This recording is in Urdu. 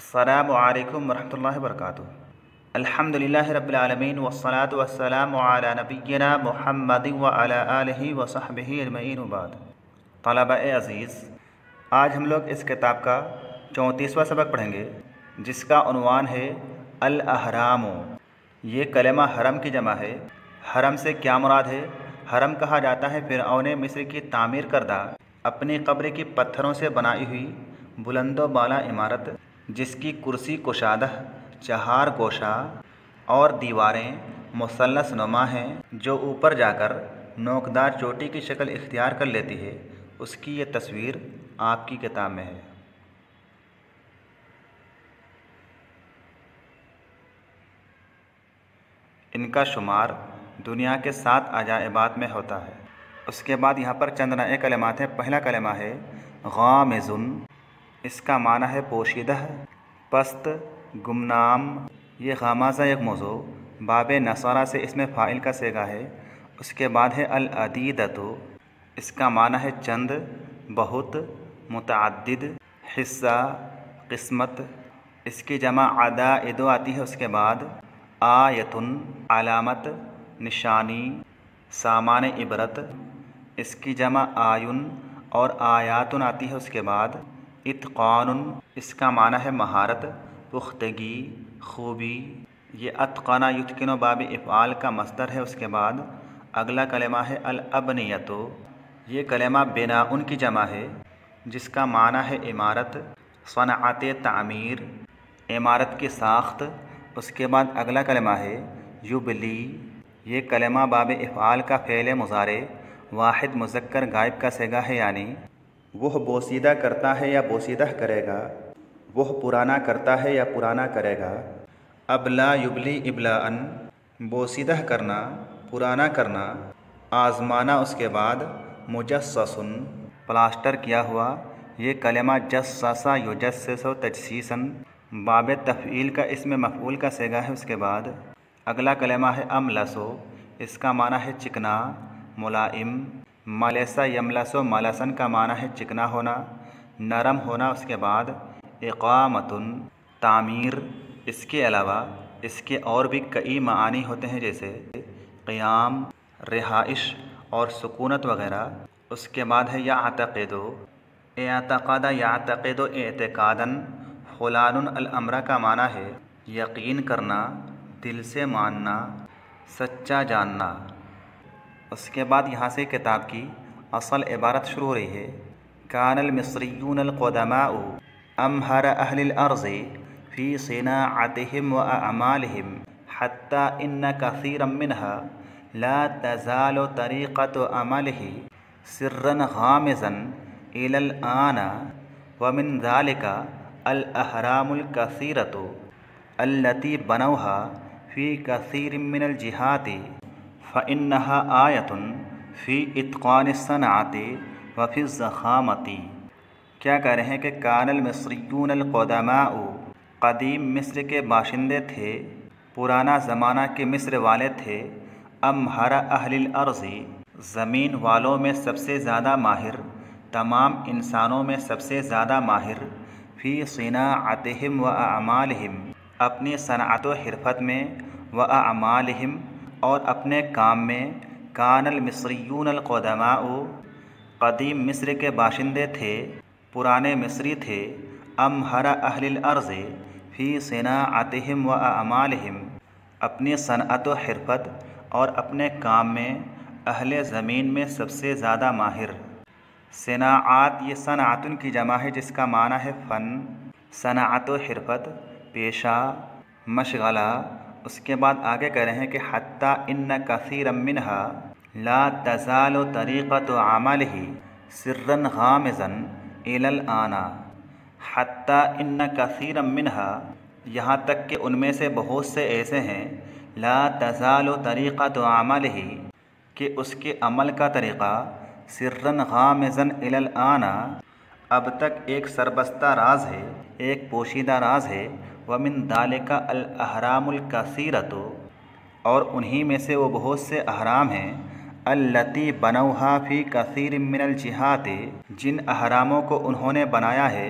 السلام علیکم ورحمۃ اللہ وبرکاتہ۔ الحمدللہ رب العالمین والصلاة والسلام علی نبینا محمد وعلی آلہ وصحبہ اجمعین وبعد۔ طلبہ عزیز، آج ہم لوگ اس کتاب کا 34واں سبق پڑھیں گے، جس کا عنوان ہے الاحرام۔ یہ کلمہ حرم کی جمع ہے۔ حرم سے کیا مراد ہے؟ حرم کہا جاتا ہے فرعون مصر کی تعمیر کردہ اپنی قبر کی پتھروں سے بنائی ہوئی بلند و بالا عمارت، جس کی کرسی کشادہ، چہار گوشہ اور دیواریں مثلث نما ہیں، جو اوپر جا کر نوکدار چوٹی کی شکل اختیار کر لیتی ہے۔ اس کی یہ تصویر آپ کی کتاب میں ہے۔ ان کا شمار دنیا کے 7 عجائبات میں ہوتا ہے۔ اس کے بعد یہاں پر چند نئے کلمات ہیں۔ پہلا کلمہ ہے غامضن، اس کا معنی ہے پوشیدہ، پست، گمنام۔ یہ غمازہ ایک موضوع باب نصارہ سے اس میں فاعل کا صیغہ ہے۔ اس کے بعد ہے العدیدۃ، اس کا معنی ہے چند، بہت، متعدد، حصہ، قسمت۔ اس کی جمع عدائد آتی ہے۔ اس کے بعد آیتن، علامت، نشانی، سامان عبرت۔ اس کی جمع آین اور آیاتن آتی ہے۔ اس کے بعد اتقان، اس کا معنی ہے مہارت، پختگی، خوبی۔ یہ اتقن یتقن باب افعال کا مصدر ہے۔ اس کے بعد اگلا کلمہ ہے الابنیۃ۔ یہ کلمہ بناء کی جمع ہے، جس کا معنی ہے عمارت، صنعت تعمیر، عمارت کی ساخت۔ اس کے بعد اگلا کلمہ ہے یبلی۔ یہ کلمہ باب افعال کا فعل مضارع واحد مذکر غائب کا صیغہ ہے، یعنی وہ بوسیدہ کرتا ہے یا بوسیدہ کرے گا، وہ پرانا کرتا ہے یا پرانا کرے گا۔ ابلا یبلی ابلاءً، بوسیدہ کرنا، پرانا کرنا، آزمانا۔ اس کے بعد مجسسن، پلاسٹر کیا ہوا۔ یہ کلمہ جسسا یجسس تجسیساً باب تفعیل کا اسم مفعول کا صیغہ ہے۔ اس کے بعد اگلا کلمہ ہے املسو، اس کا معنی ہے چکنا، ملائم۔ ملسا یملسو ملسن کا معنی ہے چکنا ہونا، نرم ہونا۔ اس کے بعد اقامتن، تعمیر۔ اس کے علاوہ اس کے اور بھی کئی معانی ہوتے ہیں، جیسے قیام، رہائش اور سکونت وغیرہ۔ اس کے بعد ہے یعتقد، اعتقد یعتقد اعتقاداً۔ فلان الامر کا معنی ہے یقین کرنا، دل سے ماننا، سچا جاننا۔ اس کے بعد یہاں سے کتاب کی اصل عبارت شروع ہو رہی ہے۔ کان المصریون القدماء امہر اہل الارض فی صناعتہم واعمالہم حتی ان کثیرا منها لا تزال طریقۃ عملہ سرا غامضا الی الآن، ومن ذلک الاحرام الکثیرۃ التی بنوها فی کثیر من الجہات فإنها آیۃ فی اتقان الصنعۃ وفی الضخامۃ۔ کیا کہہ رہے ہیں کہ کان المصریون القدماء، قدیم مصر کے باشندے تھے، پرانا زمانہ کے مصر والے تھے، امہر اہل الارض، زمین والوں میں سب سے زیادہ ماہر، تمام انسانوں میں سب سے زیادہ ماہر، فی صناعتہم واعمالہم، اپنی صنعت و حرفت میں، واعمالہم اور اپنے کام میں۔ کان المصریون القدماء، قدیم مصر کے باشندے تھے، پرانے مصری تھے، امہر اہل الارض فی صناعتہم واعمالہم، اپنی صنعت و حرفت اور اپنے کام میں اہل زمین میں سب سے زیادہ ماہر۔ صناعات یہ صنعتن کی جمع ہے، جس کا معنی ہے فن، صنعت و حرفت، پیشہ، مشغلہ۔ اس کے بعد آگے کہہ رہے ہیں کہ حتی ان کثیرا منها لا تزال طریقۃ عملہ سرا غامضا الی الآن۔ حتی ان کثیرا منها، یہاں تک کہ ان میں سے بہت سے ایسے ہیں، لا تزال طریقۃ عملہ، کہ اس کے عمل کا طریقہ، سرا غامضا الی الآن، اب تک ایک سربستہ راز ہے، ایک پوشیدہ راز ہے۔ ومن ذلک الاحرام الکثیرۃ، اور انہی میں سے وہ بہت سے احرام ہیں، التی بنوها فی کثیر من الجہات، جن احراموں کو انہوں نے بنایا ہے